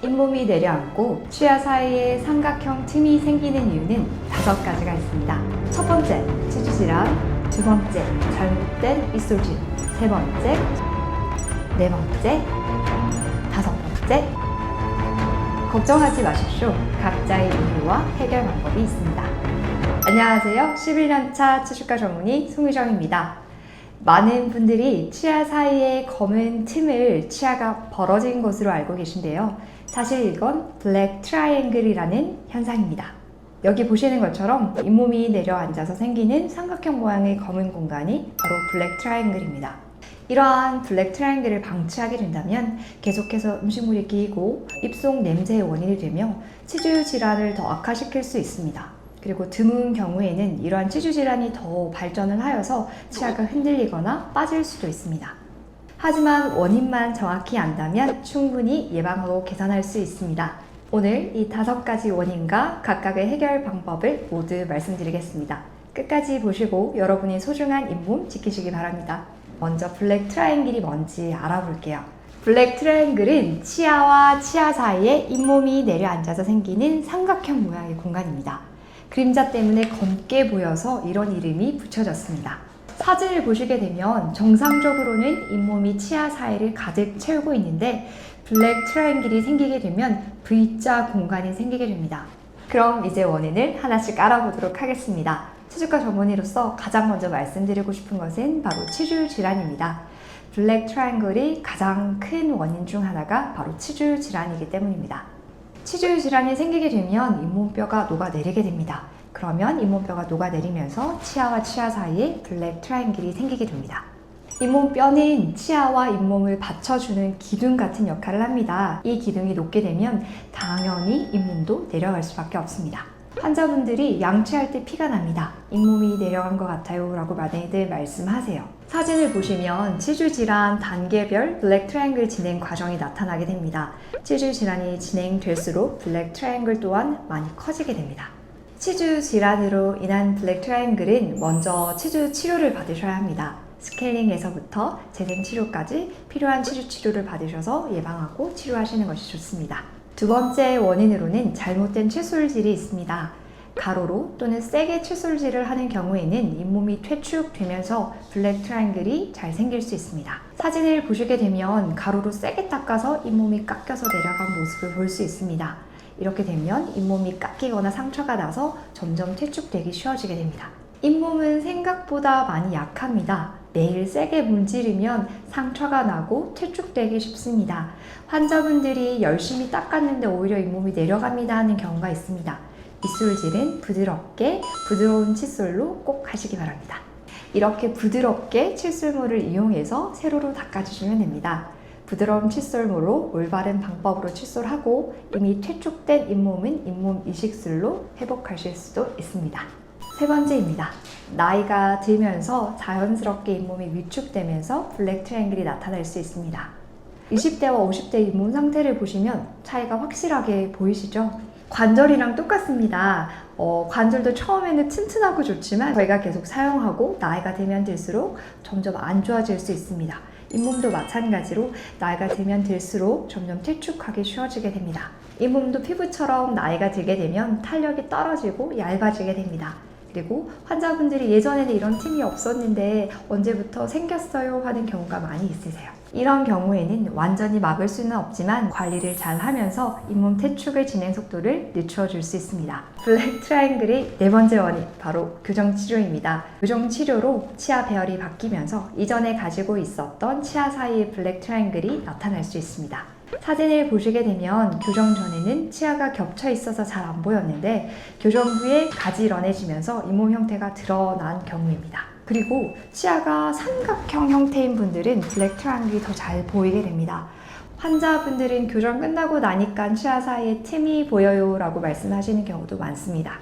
잇몸이 내려앉고 치아 사이에 삼각형 틈이 생기는 이유는 5가지가 있습니다. 첫 번째, 치주 질환. 두 번째, 잘못된 입술질. 세 번째, 네 번째, 다섯 번째. 걱정하지 마십시오. 각자의 이유와 해결 방법이 있습니다. 안녕하세요. 11년차 치주과 전문의 송유정입니다. 많은 분들이 치아 사이에 검은 틈을 치아가 벌어진 것으로 알고 계신데요. 사실 이건 블랙 트라이앵글이라는 현상입니다. 여기 보시는 것처럼 잇몸이 내려앉아서 생기는 삼각형 모양의 검은 공간이 바로 블랙 트라이앵글입니다. 이러한 블랙 트라이앵글을 방치하게 된다면 계속해서 음식물이 끼이고 입속 냄새의 원인이 되며 치주 질환을 더 악화시킬 수 있습니다. 그리고 드문 경우에는 이러한 치주 질환이 더 발전을 하여서 치아가 흔들리거나 빠질 수도 있습니다. 하지만 원인만 정확히 안다면 충분히 예방하고 개선할 수 있습니다. 오늘 이 5가지 원인과 각각의 해결 방법을 모두 말씀드리겠습니다. 끝까지 보시고 여러분이 소중한 잇몸 지키시기 바랍니다. 먼저 블랙 트라이앵글이 뭔지 알아볼게요. 블랙 트라이앵글은 치아와 치아 사이에 잇몸이 내려앉아서 생기는 삼각형 모양의 공간입니다. 그림자 때문에 검게 보여서 이런 이름이 붙여졌습니다. 사진을 보시게 되면 정상적으로는 잇몸이 치아 사이를 가득 채우고 있는데 블랙 트라이앵글이 생기게 되면 V자 공간이 생기게 됩니다. 그럼 이제 원인을 하나씩 알아보도록 하겠습니다. 치주과 전문의로서 가장 먼저 말씀드리고 싶은 것은 바로 치주 질환입니다. 블랙 트라이앵글이 가장 큰 원인 중 하나가 바로 치주 질환이기 때문입니다. 치주 질환이 생기게 되면 잇몸뼈가 녹아내리게 됩니다. 그러면 잇몸뼈가 녹아내리면서 치아와 치아 사이에 블랙 트라이앵글이 생기게 됩니다. 잇몸뼈는 치아와 잇몸을 받쳐주는 기둥 같은 역할을 합니다. 이 기둥이 녹게 되면 당연히 잇몸도 내려갈 수밖에 없습니다. 환자분들이 양치할 때 피가 납니다. 잇몸이 내려간 것 같아요 라고 많이들 말씀하세요. 사진을 보시면 치주 질환 단계별 블랙 트라이앵글 진행 과정이 나타나게 됩니다. 치주 질환이 진행될수록 블랙 트라이앵글 또한 많이 커지게 됩니다. 치주 질환으로 인한 블랙 트라이앵글은 먼저 치주 치료를 받으셔야 합니다. 스케일링에서부터 재생 치료까지 필요한 치주 치료를 받으셔서 예방하고 치료하시는 것이 좋습니다. 두 번째 원인으로는 잘못된 칫솔질이 있습니다. 가로로 또는 세게 칫솔질을 하는 경우에는 잇몸이 퇴축되면서 블랙 트라이앵글이 잘 생길 수 있습니다. 사진을 보시게 되면 가로로 세게 닦아서 잇몸이 깎여서 내려간 모습을 볼 수 있습니다. 이렇게 되면 잇몸이 깎이거나 상처가 나서 점점 퇴축되기 쉬워지게 됩니다. 잇몸은 생각보다 많이 약합니다. 매일 세게 문지르면 상처가 나고 퇴축되기 쉽습니다. 환자분들이 열심히 닦았는데 오히려 잇몸이 내려갑니다 하는 경우가 있습니다. 입술질은 부드럽게 부드러운 칫솔로 꼭 하시기 바랍니다. 이렇게 부드럽게 칫솔물을 이용해서 세로로 닦아주시면 됩니다. 부드러운 칫솔물로 올바른 방법으로 칫솔하고 이미 퇴축된 잇몸은 잇몸 이식술로 회복하실 수도 있습니다. 세 번째입니다. 나이가 들면서 자연스럽게 잇몸이 위축되면서 블랙 트라이앵글이 나타날 수 있습니다. 20대와 50대 잇몸 상태를 보시면 차이가 확실하게 보이시죠? 관절이랑 똑같습니다. 관절도 처음에는 튼튼하고 좋지만 저희가 계속 사용하고 나이가 들면 들수록 점점 안 좋아질 수 있습니다. 잇몸도 마찬가지로 나이가 들면 들수록 점점 퇴축하기 쉬워지게 됩니다. 잇몸도 피부처럼 나이가 들게 되면 탄력이 떨어지고 얇아지게 됩니다. 그리고 환자분들이 예전에는 이런 틈이 없었는데 언제부터 생겼어요 하는 경우가 많이 있으세요. 이런 경우에는 완전히 막을 수는 없지만 관리를 잘 하면서 잇몸 퇴축의 진행 속도를 늦춰줄 수 있습니다. 블랙 트라이앵글의 네 번째 원인, 바로 교정치료입니다. 교정치료로 치아 배열이 바뀌면서 이전에 가지고 있었던 치아 사이의 블랙 트라이앵글이 나타날 수 있습니다. 사진을 보시게 되면 교정 전에는 치아가 겹쳐 있어서 잘 안 보였는데 교정 후에 가지런해지면서 잇몸 형태가 드러난 경우입니다. 그리고 치아가 삼각형 형태인 분들은 블랙 트라이앵글이 더 잘 보이게 됩니다. 환자분들은 교정 끝나고 나니까 치아 사이에 틈이 보여요 라고 말씀하시는 경우도 많습니다.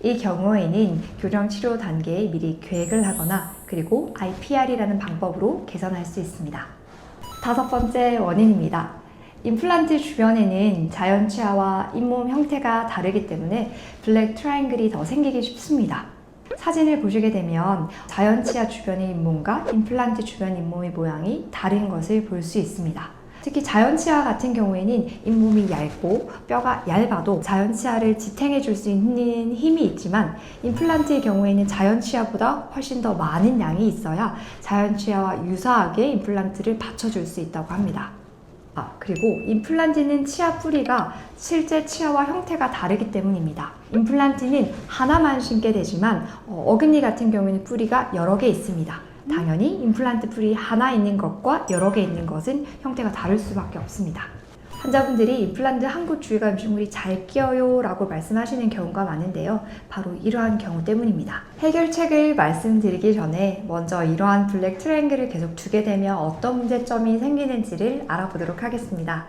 이 경우에는 교정 치료 단계에 미리 계획을 하거나 그리고 IPR이라는 방법으로 개선할 수 있습니다. 5번째 원인입니다. 임플란트 주변에는 자연 치아와 잇몸 형태가 다르기 때문에 블랙 트라이앵글이 더 생기기 쉽습니다. 사진을 보시게 되면 자연 치아 주변의 잇몸과 임플란트 주변 잇몸의 모양이 다른 것을 볼 수 있습니다. 특히 자연 치아 같은 경우에는 잇몸이 얇고 뼈가 얇아도 자연 치아를 지탱해 줄 수 있는 힘이 있지만 임플란트의 경우에는 자연 치아보다 훨씬 더 많은 양이 있어야 자연 치아와 유사하게 임플란트를 받쳐줄 수 있다고 합니다. 그리고 임플란트는 치아 뿌리가 실제 치아와 형태가 다르기 때문입니다. 임플란트는 하나만 심게 되지만 어금니 같은 경우에는 뿌리가 여러 개 있습니다. 당연히 임플란트 뿌리 하나 있는 것과 여러 개 있는 것은 형태가 다를 수밖에 없습니다. 환자분들이 임플란트 한 곳 주위가 음식물이 잘 끼어요 라고 말씀하시는 경우가 많은데요. 바로 이러한 경우 때문입니다. 해결책을 말씀드리기 전에 먼저 이러한 블랙 트라이앵글을 계속 두게 되면 어떤 문제점이 생기는지를 알아보도록 하겠습니다.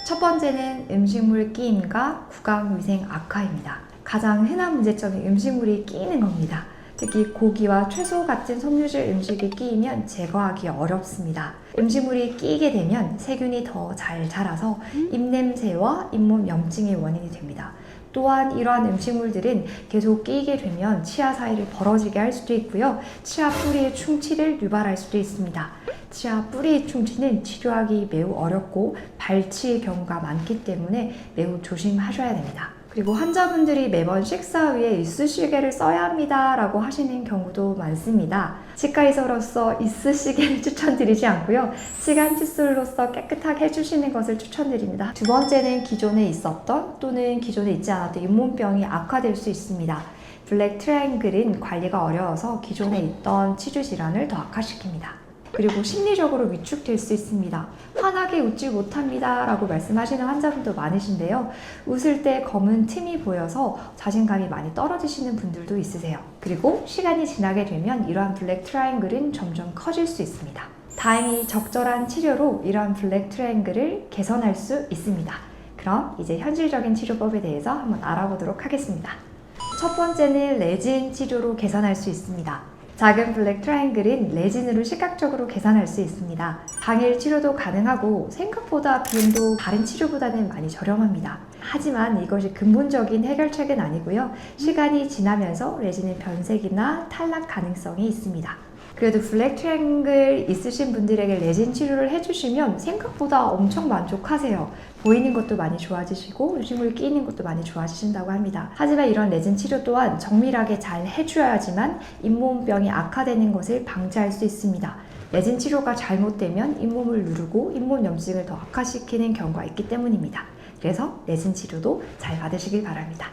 첫 번째는 음식물 끼임과 구강위생 악화입니다. 가장 흔한 문제점이 음식물이 끼이는 겁니다. 특히 고기와 채소 같은 섬유질 음식이 끼이면 제거하기 어렵습니다. 음식물이 끼게 되면 세균이 더 잘 자라서 입냄새와 잇몸 염증의 원인이 됩니다. 또한 이러한 음식물들은 계속 끼게 되면 치아 사이를 벌어지게 할 수도 있고요. 치아 뿌리의 충치를 유발할 수도 있습니다. 치아 뿌리의 충치는 치료하기 매우 어렵고 발치의 경우가 많기 때문에 매우 조심하셔야 됩니다. 그리고 환자분들이 매번 식사 후에 이쑤시개를 써야 합니다 라고 하시는 경우도 많습니다. 치과의사로서 이쑤시개를 추천드리지 않고요. 치간 칫솔로서 깨끗하게 해주시는 것을 추천드립니다. 두 번째는 기존에 있었던 또는 기존에 있지 않았던 잇몸병이 악화될 수 있습니다. 블랙 트라이앵글은 관리가 어려워서 기존에 있던 치주 질환을 더 악화시킵니다. 그리고 심리적으로 위축될 수 있습니다. 환하게 웃지 못합니다 라고 말씀하시는 환자분도 많으신데요. 웃을 때 검은 틈이 보여서 자신감이 많이 떨어지시는 분들도 있으세요. 그리고 시간이 지나게 되면 이러한 블랙 트라이앵글은 점점 커질 수 있습니다. 다행히 적절한 치료로 이러한 블랙 트라이앵글을 개선할 수 있습니다. 그럼 이제 현실적인 치료법에 대해서 한번 알아보도록 하겠습니다. 첫 번째는 레진 치료로 개선할 수 있습니다. 작은 블랙 트라이앵글은 레진으로 시각적으로 개선할 수 있습니다. 당일 치료도 가능하고 생각보다 비용도 다른 치료보다는 많이 저렴합니다. 하지만 이것이 근본적인 해결책은 아니고요. 시간이 지나면서 레진의 변색이나 탈락 가능성이 있습니다. 그래도 블랙 트라이앵글 있으신 분들에게 레진 치료를 해주시면 생각보다 엄청 만족하세요. 보이는 것도 많이 좋아지시고 음식물 끼이는 것도 많이 좋아지신다고 합니다. 하지만 이런 레진 치료 또한 정밀하게 잘 해줘야지만 잇몸병이 악화되는 것을 방지할 수 있습니다. 레진 치료가 잘못되면 잇몸을 누르고 잇몸 염증을 더 악화시키는 경우가 있기 때문입니다. 그래서 레진 치료도 잘 받으시길 바랍니다.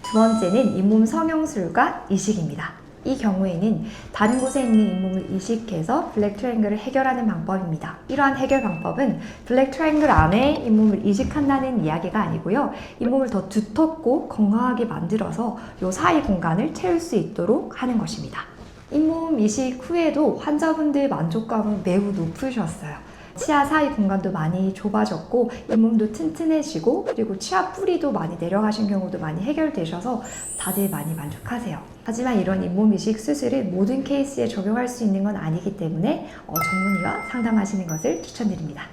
두 번째는 잇몸 성형술과 이식입니다. 이 경우에는 다른 곳에 있는 잇몸을 이식해서 블랙 트라이앵글을 해결하는 방법입니다. 이러한 해결 방법은 블랙 트라이앵글 안에 잇몸을 이식한다는 이야기가 아니고요. 잇몸을 더 두텁고 건강하게 만들어서 이 사이 공간을 채울 수 있도록 하는 것입니다. 잇몸 이식 후에도 환자분들 만족감은 매우 높으셨어요. 치아 사이 공간도 많이 좁아졌고 잇몸도 튼튼해지고 그리고 치아 뿌리도 많이 내려가신 경우도 많이 해결되셔서 다들 많이 만족하세요. 하지만 이런 잇몸 이식 수술을 모든 케이스에 적용할 수 있는 건 아니기 때문에 전문의와 상담하시는 것을 추천드립니다.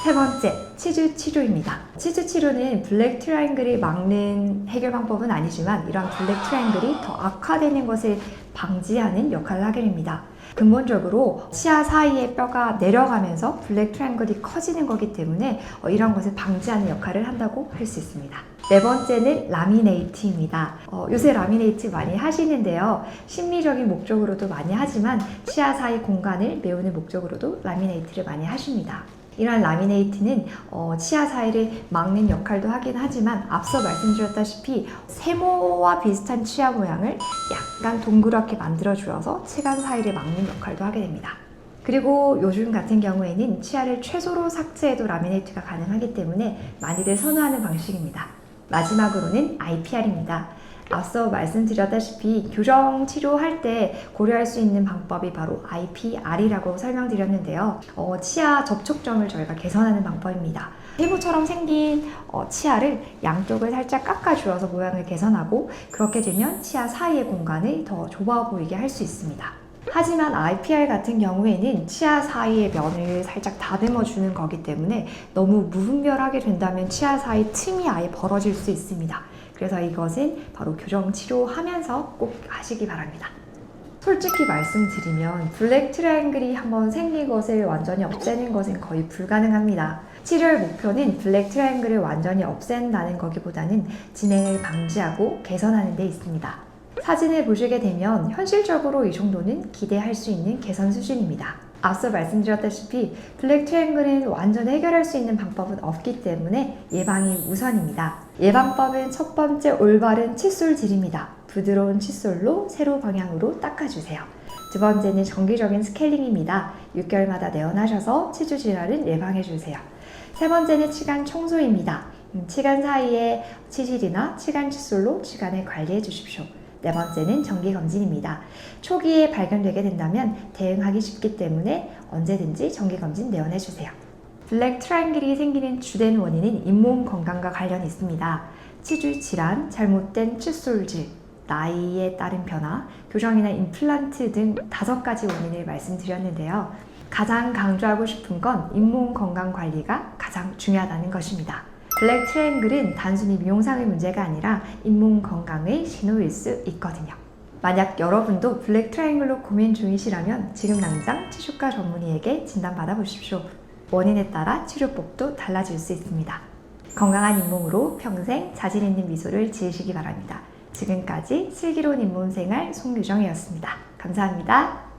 세 번째, 치주 치료입니다. 치주 치료는 블랙 트라이앵글을 막는 해결 방법은 아니지만 이러한 블랙 트라이앵글이 더 악화되는 것을 방지하는 역할을 하게 됩니다. 근본적으로 치아 사이의 뼈가 내려가면서 블랙 트라이앵글이 커지는 거기 때문에 이런 것을 방지하는 역할을 한다고 할 수 있습니다. 네 번째는 라미네이트입니다. 요새 라미네이트 많이 하시는데요. 심리적인 목적으로도 많이 하지만 치아 사이 공간을 메우는 목적으로도 라미네이트를 많이 하십니다. 이러한 라미네이트는 치아 사이를 막는 역할도 하긴 하지만 앞서 말씀드렸다시피 세모와 비슷한 치아 모양을 약간 동그랗게 만들어 주어서 치간 사이를 막는 역할도 하게 됩니다. 그리고 요즘 같은 경우에는 치아를 최소로 삭제해도 라미네이트가 가능하기 때문에 많이들 선호하는 방식입니다. 마지막으로는 IPR입니다. 앞서 말씀드렸다시피 교정 치료할 때 고려할 수 있는 방법이 바로 IPR이라고 설명드렸는데요. 치아 접촉점을 저희가 개선하는 방법입니다. 피부처럼 생긴 치아를 양쪽을 살짝 깎아주어서 모양을 개선하고 그렇게 되면 치아 사이의 공간을 더 좁아 보이게 할 수 있습니다. 하지만 IPR 같은 경우에는 치아 사이의 면을 살짝 다듬어 주는 거기 때문에 너무 무분별하게 된다면 치아 사이 틈이 아예 벌어질 수 있습니다. 그래서 이것은 바로 교정 치료하면서 꼭 하시기 바랍니다. 솔직히 말씀드리면 블랙 트라이앵글이 한번 생긴 것을 완전히 없애는 것은 거의 불가능합니다. 치료의 목표는 블랙 트라이앵글을 완전히 없앤다는 거기보다는 진행을 방지하고 개선하는 데 있습니다. 사진을 보시게 되면 현실적으로 이 정도는 기대할 수 있는 개선 수준입니다. 앞서 말씀드렸다시피 블랙 트라이앵글은 완전히 해결할 수 있는 방법은 없기 때문에 예방이 우선입니다. 예방법은 첫 번째 올바른 칫솔질입니다. 부드러운 칫솔로 세로 방향으로 닦아주세요. 두 번째는 정기적인 스케일링입니다. 6개월마다 내원하셔서 치주 질환을 예방해주세요. 세 번째는 치간 청소입니다. 치간 사이에 치실이나 치간 칫솔로 치간을 관리해 주십시오. 네 번째는 정기검진입니다. 초기에 발견되게 된다면 대응하기 쉽기 때문에 언제든지 정기검진 내원해주세요. 블랙 트라이앵글이 생기는 주된 원인은 잇몸 건강과 관련이 있습니다. 치주 질환, 잘못된 칫솔질, 나이에 따른 변화, 교정이나 임플란트 등 5가지 원인을 말씀드렸는데요. 가장 강조하고 싶은 건 잇몸 건강 관리가 가장 중요하다는 것입니다. 블랙 트라이앵글은 단순히 미용상의 문제가 아니라 잇몸 건강의 신호일 수 있거든요. 만약 여러분도 블랙 트라이앵글로 고민 중이시라면 지금 당장 치주과 전문의에게 진단받아 보십시오. 원인에 따라 치료법도 달라질 수 있습니다. 건강한 잇몸으로 평생 자신 있는 미소를 지으시기 바랍니다. 지금까지 슬기로운 잇몸 생활 송유정이었습니다. 감사합니다.